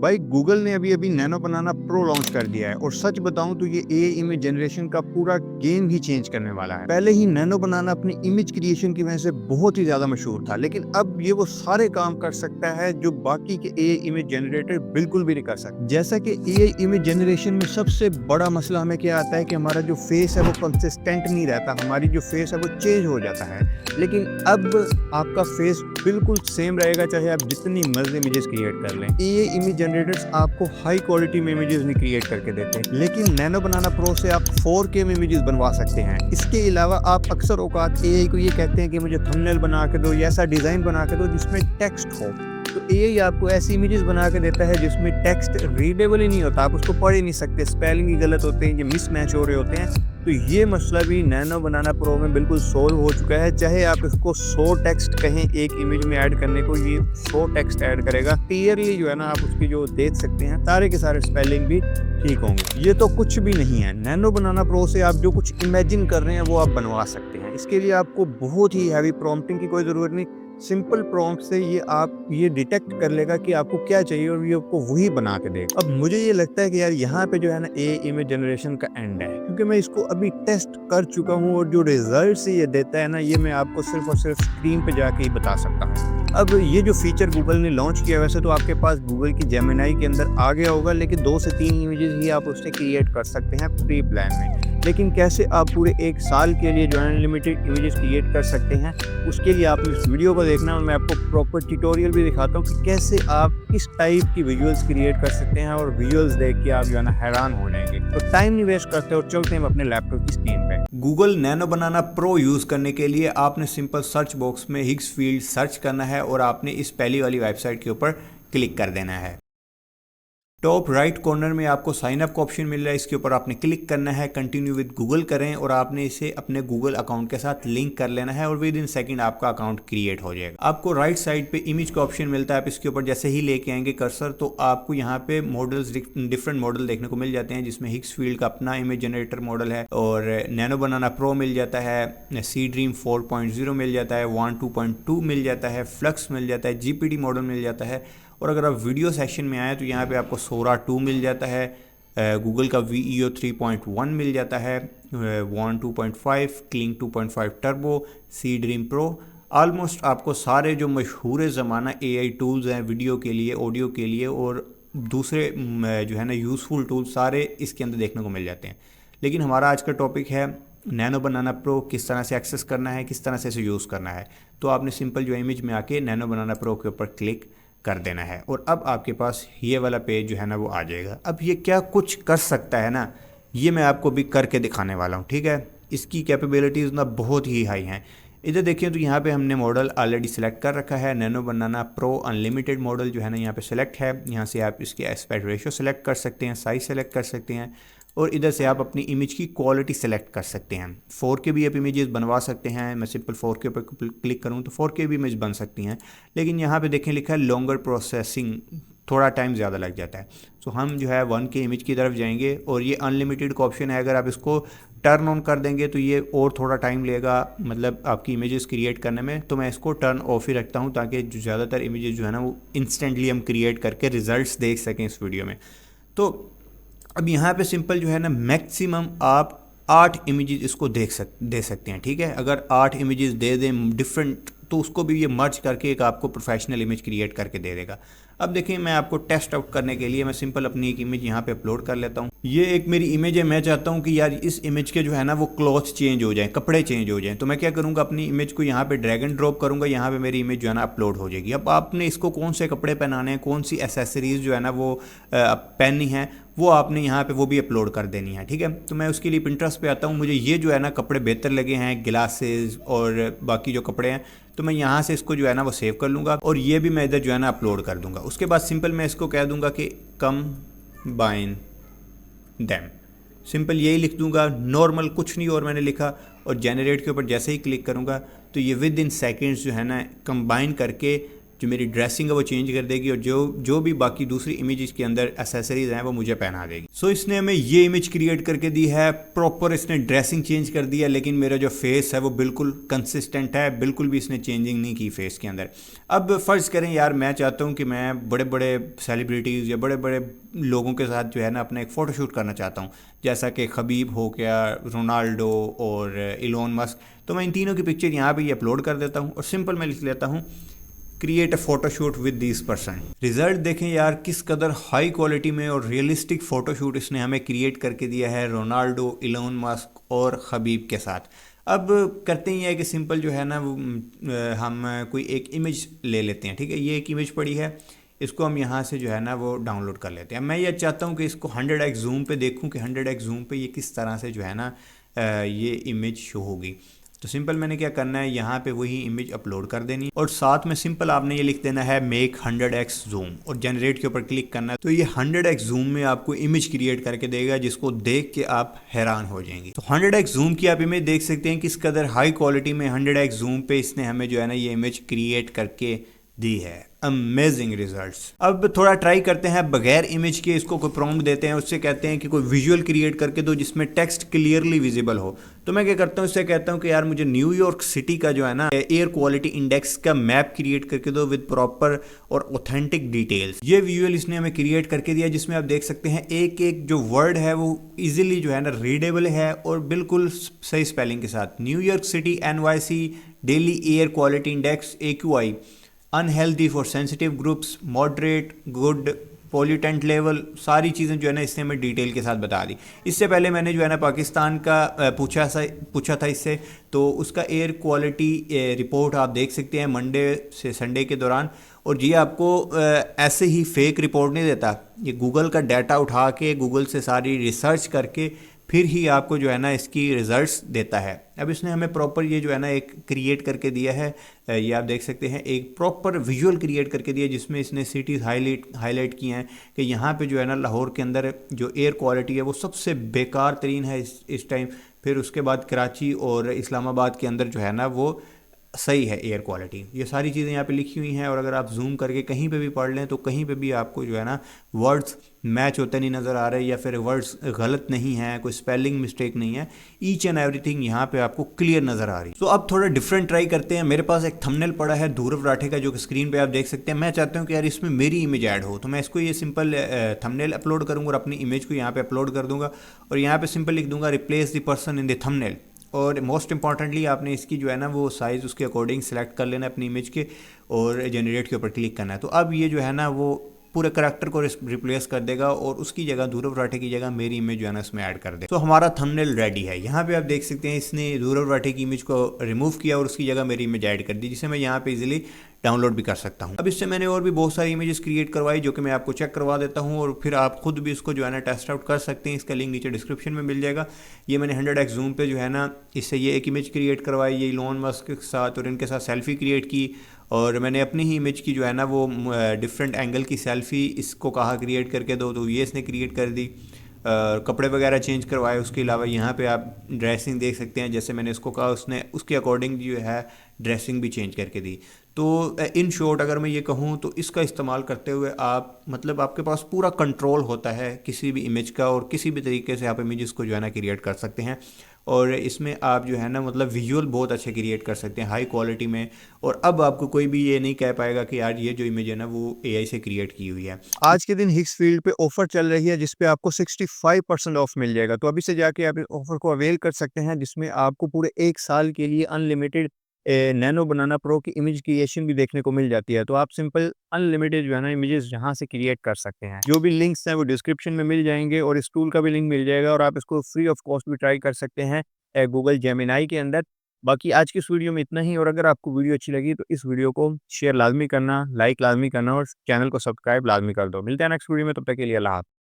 भाई गूगल ने अभी अभी नैनो बनाना प्रो लॉन्च कर दिया है और सच बताऊं तो ये एआई इमेज जनरेशन का पूरा गेम ही चेंज करने वाला है। पहले ही नैनो बनाना अपनी इमेज क्रिएशन की वजह से बहुत ही ज्यादा मशहूर था, लेकिन अब ये वो सारे काम कर सकता है जो बाकी के एआई इमेज जनरेटर बिल्कुल भी नहीं कर सकते। जैसा कि एआई इमेज जनरेशन में सबसे बड़ा मसला हमें क्या आता है कि हमारा जो फेस है वो कंसिस्टेंट नहीं रहता, हमारी जो फेस है वो चेंज हो जाता है। लेकिन अब आपका फेस बिल्कुल सेम रहेगा चाहे आप जितनी मर्जी इमेजेस क्रिएट कर लें। ये इमेज जनरेटर्स आपको हाई क्वालिटी में इमेजेस नहीं क्रिएट करके देते, लेकिन नैनो बनाना प्रो से आप 4K में इमेजेस बनवा सकते हैं। इसके अलावा आप अक्सर औकात एआई को ये कहते हैं कि मुझे थंबनेल बना के दो या ऐसा डिजाइन बना के दो जिसमें टेक्स्ट हो, तो एआई आपको ऐसी इमेजेस बना के देता है जिसमें टेक्स्ट रीडेबल ही नहीं होता, आप उसको पढ़ ही नहीं सकते, स्पेलिंग ही गलत होते हैं, ये मिसमैच हो रहे होते हैं। तो ये मसला भी नैनो बनाना प्रो में बिल्कुल सोल्व हो चुका है। चाहे आप इसको 100 टेक्स्ट कहें एक इमेज में ऐड करने को, ये 100 टेक्स्ट ऐड करेगा क्लियरली, जो है ना आप उसकी जो देख सकते हैं सारे के सारे स्पेलिंग भी ठीक होंगे। ये तो कुछ भी नहीं है, नैनो बनाना प्रो से आप जो कुछ इमेजिन कर रहे हैं वो आप बनवा सकते हैं। इसके लिए आपको बहुत ही हैवी प्रॉम्प्टिंग की कोई ज़रूरत नहीं, सिंपल प्रॉम्प्ट से ये डिटेक्ट कर लेगा कि आपको क्या चाहिए और ये आपको वही बना के देगा। अब मुझे ये लगता है कि यार यहाँ पे जो है ना एआई इमेज जनरेशन का एंड है, क्योंकि मैं इसको अभी टेस्ट कर चुका हूँ और जो रिजल्ट ये देता है ना, ये मैं आपको सिर्फ और सिर्फ स्क्रीन पे जाके ही बता सकता हूँ। अब ये जो फीचर गूगल ने लॉन्च किया, वैसे तो आपके पास गूगल की जेमिनाई के अंदर आ गया होगा, लेकिन 2 से 3 इमेजेस ही आप उससे क्रिएट कर सकते हैं फ्री प्लान में। लेकिन कैसे आप पूरे 1 साल के लिए जो है अनलिमिटेड इमेजेस क्रिएट कर सकते हैं, उसके लिए आप इस वीडियो को देखना और मैं आपको प्रॉपर ट्यूटोरियल भी दिखाता हूँ कि कैसे आप किस टाइप की विजुअल्स क्रिएट कर सकते हैं, और विजुअल्स देख के आप जो है ना हैरान हो जाएंगे। तो टाइम नहीं वेस्ट करते और चलते हैं अपने लैपटॉप की स्क्रीन पे। गूगल नैनो बनाना प्रो यूज़ करने के लिए आपने सिंपल सर्च बॉक्स में हिग्सफील्ड सर्च करना है और आपने इस पहली वाली वेबसाइट के ऊपर क्लिक कर देना है। टॉप राइट कॉर्नर में आपको साइन अप का ऑप्शन मिल रहा है, इसके ऊपर आपने क्लिक करना है, कंटिन्यू विद गूगल करें और आपने इसे अपने गूगल अकाउंट के साथ लिंक कर लेना है और विद इन सेकंड आपका अकाउंट क्रिएट हो जाएगा। आपको राइट साइड पे इमेज का ऑप्शन मिलता है, आप इसके ऊपर जैसे ही लेके आएंगे कर्सर तो आपको यहाँ पे मॉडल्स, डिफरेंट मॉडल देखने को मिल जाते हैं, जिसमें हिग्सफील्ड का अपना इमेज जनरेटर मॉडल है और नैनो बनाना प्रो मिल जाता है, सी ड्रीम 4.0 मिल जाता है, वन 2.2 मिल जाता है, फ्लक्स मिल जाता है, जीपीडी मॉडल मिल जाता है। और अगर आप वीडियो सेक्शन में आए तो यहाँ पे आपको सोरा 2 मिल जाता है, गूगल का VEO 3.1 मिल जाता है, वन 2.5, क्लिंग 2.5 टर्बो, सी ड्रीम प्रो। ऑलमोस्ट आपको सारे जो मशहूर ज़माना AI टूल्स हैं वीडियो के लिए, ऑडियो के लिए और दूसरे जो है ना यूज़फुल टूल्स सारे इसके अंदर देखने को मिल जाते हैं। लेकिन हमारा आज का टॉपिक है नैनो बनाना प्रो, किस तरह से एक्सेस करना है, किस तरह से इसे यूज़ करना है। तो आपने सिंपल जो इमेज में आके नैनो बनाना प्रो के ऊपर क्लिक कर देना है और अब आपके पास ये वाला पेज जो है ना वो आ जाएगा। अब ये क्या कुछ कर सकता है ना, ये मैं आपको भी करके दिखाने वाला हूँ, ठीक है। इसकी कैपेबिलिटीज़ ना बहुत ही हाई हैं। इधर देखिए तो यहाँ पे हमने मॉडल ऑलरेडी सेलेक्ट कर रखा है, नैनो बनाना प्रो अनलिमिटेड मॉडल जो है ना यहाँ पे सेलेक्ट है। यहाँ से आप इसके एस्पेक्ट रेशियो सेलेक्ट कर सकते हैं, साइज सेलेक्ट कर सकते हैं और इधर से आप अपनी इमेज की क्वालिटी सेलेक्ट कर सकते हैं। 4K भी आप इमेजेस बनवा सकते हैं, मैं सिंपल 4K पर क्लिक करूँ तो 4K भी इमेज बन सकती हैं, लेकिन यहाँ पे देखें लिखा है लॉन्गर प्रोसेसिंग, थोड़ा टाइम ज़्यादा लग जाता है। तो हम जो है 1K इमेज की तरफ जाएंगे और ये अनलिमिटेड का ऑप्शन है, अगर आप इसको टर्न ऑन कर देंगे तो ये और थोड़ा टाइम लेगा, मतलब आपकी इमेजेस क्रिएट करने में। तो मैं इसको टर्न ऑफ ही रखता हूँ ताकि जो ज़्यादातर इमेजेस जो है ना वो इंस्टेंटली हम क्रिएट करके रिजल्ट्स देख सकें इस वीडियो में। तो अब यहाँ पे सिंपल जो है ना मैक्सिमम आप 8 इमेजेस इसको दे सकते हैं, ठीक है। अगर 8 इमेजेस दे दें डिफरेंट तो उसको भी ये मर्ज करके एक आपको प्रोफेशनल इमेज क्रिएट करके दे देगा। अब देखिए मैं आपको टेस्ट आउट करने के लिए मैं सिंपल अपनी एक इमेज यहाँ पे अपलोड कर लेता हूँ। ये एक मेरी इमेज है, मैं चाहता हूँ कि यार इस इमेज के जो है ना वो क्लॉथ चेंज हो जाएं, कपड़े चेंज हो जाएं। तो मैं क्या करूँगा, अपनी इमेज को यहाँ पे ड्रैग एंड ड्रॉप करूँगा, यहाँ पे मेरी इमेज जो है ना अपलोड हो जाएगी। अब आपने इसको कौन से कपड़े पहनाने हैं, कौन सी एसेसरीज जो है ना वो पहननी है, वो आपने यहाँ पे वो भी अपलोड कर देनी है, ठीक है। तो मैं उसके लिए पिंटरेस्ट पे आता हूँ, मुझे ये जो है ना कपड़े बेहतर लगे हैं, ग्लासेस और बाकी जो कपड़े हैं, तो मैं यहाँ से इसको जो है ना वो सेव कर लूँगा और ये भी मैं इधर जो है ना अपलोड कर दूँगा। उसके बाद सिंपल मैं इसको कह दूँगा कि कंबाइन देम, सिंपल यही लिख दूँगा, नॉर्मल कुछ नहीं और मैंने लिखा और जनरेट के ऊपर जैसे ही क्लिक करूँगा तो ये विद इन सेकेंड्स जो है ना कंबाइन करके जो मेरी ड्रेसिंग है वो चेंज कर देगी और जो भी बाकी दूसरी इमेज इसके अंदर एसेसरीज हैं वो मुझे पहना देगी। सो इसने हमें ये इमेज क्रिएट करके दी है, प्रॉपर इसने ड्रेसिंग चेंज कर दिया, लेकिन मेरा जो फेस है वो बिल्कुल कंसिस्टेंट है, बिल्कुल भी इसने चेंजिंग नहीं की फेस के अंदर। अब फ़र्ज़ करें यार मैं चाहता हूँ कि मैं बड़े बड़े सेलिब्रिटीज़ या बड़े बड़े लोगों के साथ जो है ना अपना एक फ़ोटोशूट करना चाहता हूँ, जैसा कि खबीब हो गया, रोनाल्डो और इलोन मस्क। तो मैं इन तीनों की पिक्चर यहाँ पे ही अपलोड कर देता हूँ और सिंपल मैं लिख लेता हूँ create a photoshoot with this person. Result देखें यार किस कदर हाई क्वालिटी में और रियलिस्टिक फ़ोटोशूट इसने हमें क्रिएट करके दिया है रोनाल्डो, इलोन मस्क और खबीब के साथ। अब करते ही है कि सिंपल जो है ना वो हम कोई एक इमेज ले लेते हैं। ठीक है, ये एक इमेज पड़ी है, इसको हम यहाँ से जो है ना वो डाउनलोड कर लेते हैं। मैं ये चाहता हूँ कि इसको 100x जूम पे देखूँ कि 100x जूम पे ये किस तरह से जो है ना ये इमेज शो होगी। तो सिंपल मैंने क्या करना है, यहाँ पे वही इमेज अपलोड कर देनी और साथ में सिंपल आपने ये लिख देना है मेक 100x जूम और जनरेट के ऊपर क्लिक करना है। तो ये 100x जूम में आपको इमेज क्रिएट करके देगा जिसको देख के आप हैरान हो जाएंगे। तो 100x जूम की आप इमेज देख सकते हैं किस कदर हाई क्वालिटी में 100x जूम पे इसने हमें जो है ना ये इमेज क्रिएट करके दी है। Amazing results. अब थोड़ा ट्राई करते हैं बगैर इमेज के, इसको कोई प्रॉम्प्ट देते हैं, उससे कहते हैं कि कोई विजुअल क्रिएट करके दो जिसमें टेक्स्ट क्लियरली विजिबल हो। तो मैं क्या करता हूँ, इससे कहता हूँ कि यार मुझे न्यूयॉर्क सिटी का जो है ना एयर क्वालिटी इंडेक्स का मैप क्रिएट करके दो विद प्रॉपर और ऑथेंटिक डिटेल्स। ये विजुअल इसने हमें क्रिएट करके दिया जिसमें आप देख सकते हैं एक एक जो वर्ड है वो इजीली जो है ना रीडेबल है और बिल्कुल सही स्पेलिंग के साथ। New York city NYC daily air quality index AQI, unhealthy for sensitive groups, moderate, good, pollutant level, सारी चीज़ें जो है ना इसने हमें डिटेल के साथ बता दी। इससे पहले मैंने जो है ना पाकिस्तान का पूछा था इससे, तो उसका एयर क्वालिटी रिपोर्ट आप देख सकते हैं मंडे से संडे के दौरान। और ये आपको ऐसे ही फेक रिपोर्ट नहीं देता, ये गूगल का डाटा उठा के गूगल से सारी रिसर्च करके फिर ही आपको जो है ना इसकी रिजल्ट्स देता है। अब इसने हमें प्रॉपर ये जो है ना एक क्रिएट करके दिया है, ये आप देख सकते हैं एक प्रॉपर विजुअल क्रिएट करके दिया जिसमें इसने सिटीज़ हाईलाइट की हैं कि यहाँ पे जो है ना लाहौर के अंदर जो एयर क्वालिटी है वो सबसे बेकार तरीन है इस टाइम। फिर उसके बाद कराची और इस्लामाबाद के अंदर जो है ना वो सही है एयर क्वालिटी। ये सारी चीज़ें यहाँ पे लिखी हुई हैं और अगर आप जूम करके कहीं पे भी पढ़ लें तो कहीं पे भी आपको जो है ना वर्ड्स मैच होते नहीं नज़र आ रहे या फिर वर्ड्स गलत नहीं है, कोई स्पेलिंग मिस्टेक नहीं है, ईच एंड एवरीथिंग यहाँ पे आपको क्लियर नज़र आ रही है। तो अब थोड़ा डिफरेंट ट्राई करते हैं। मेरे पास एक थंबनेल पड़ा है ध्रुव राठे का जो स्क्रीन पे आप देख सकते हैं। मैं चाहता हूँ कि यार इसमें मेरी इमेज ऐड हो, तो मैं इसको ये सिंपल थंबनेल अपलोड करूँगा और अपनी इमेज को यहाँ पे अपलोड कर दूँगा और यहाँ पे सिंपल लिख दूँगा replace the person in the thumbnail. और मोस्ट इंपॉर्टेंटली आपने इसकी जो है ना वो साइज़ उसके अकॉर्डिंग सेलेक्ट कर लेना अपनी इमेज के और जनरेट के ऊपर क्लिक करना है। तो अब ये जो है ना वो पूरे करैक्टर को रिप्लेस कर देगा और उसकी जगह ध्रुव राठे की जगह मेरी इमेज जो है ना इसमें ऐड कर दे। तो हमारा थंबनेल रेडी है। यहाँ पे आप देख सकते हैं इसने ध्रुव राठे की इमेज को रिमूव किया और उसकी जगह मेरी इमेज ऐड कर दी, जिसे मैं यहाँ पे इजीली डाउनलोड भी कर सकता हूँ। अब इससे मैंने और भी बहुत सारी इमेजेस क्रिएट करवाई जो कि मैं आपको चेक करवा देता हूँ और फिर आप खुद भी इसको जो है ना टेस्ट आउट कर सकते हैं। इसका लिंक नीचे डिस्क्रिप्शन में मिल जाएगा। ये मैंने 100x जूम पे जो है ना इससे ये एक इमेज क्रिएट करवाई, ये इलोन मस्क के साथ और इनके साथ सेल्फी क्रिएट की और मैंने अपनी ही इमेज की जो है ना वो डिफरेंट एंगल की सेल्फी इसको कहा क्रिएट करके दो, तो ये इसने क्रिएट कर दी। कपड़े वगैरह चेंज करवाए। उसके अलावा यहाँ पे आप ड्रेसिंग देख सकते हैं, जैसे मैंने इसको कहा उसने उसके अकॉर्डिंग जो है ड्रेसिंग भी चेंज करके दी। तो इन शॉर्ट अगर मैं ये कहूँ तो इसका इस्तेमाल करते हुए आप मतलब आपके पास पूरा कंट्रोल होता है किसी भी इमेज का और किसी भी तरीके से आप इमेजेस को जो है ना क्रिएट कर सकते हैं और इसमें आप जो है ना मतलब विजुअल बहुत अच्छे क्रिएट कर सकते हैं हाई क्वालिटी में। और अब आपको कोई भी ये नहीं कह पाएगा कि यार ये जो इमेज है ना वो AI से क्रिएट की हुई है। आज के दिन हिक्स फील्ड पे ऑफर चल रही है जिस पे आपको 65% ऑफ मिल जाएगा। तो अभी से जाके आप इस ऑफर को अवेल कर सकते हैं जिसमें आपको पूरे 1 साल के लिए अनलिमिटेड नैनो बनाना प्रो की इमेज क्रिएशन भी देखने को मिल जाती है। तो आप सिंपल अनलिमिटेड जो है ना इमेजेस यहाँ से क्रिएट कर सकते हैं। जो भी लिंक्स हैं वो डिस्क्रिप्शन में मिल जाएंगे और इस टूल का भी लिंक मिल जाएगा और आप इसको फ्री ऑफ कॉस्ट भी ट्राई कर सकते हैं गूगल जेमिनाई के अंदर। बाकी आज की इस वीडियो में इतना ही और अगर आपको वीडियो अच्छी लगी तो इस वीडियो को शेयर लाज़मी करना, लाइक लाज़मी करना और चैनल को सब्सक्राइब लाज़मी कर दो। मिलते हैं नेक्स्ट वीडियो में, तब तक के लिए अल्लाह हाफ़िज़।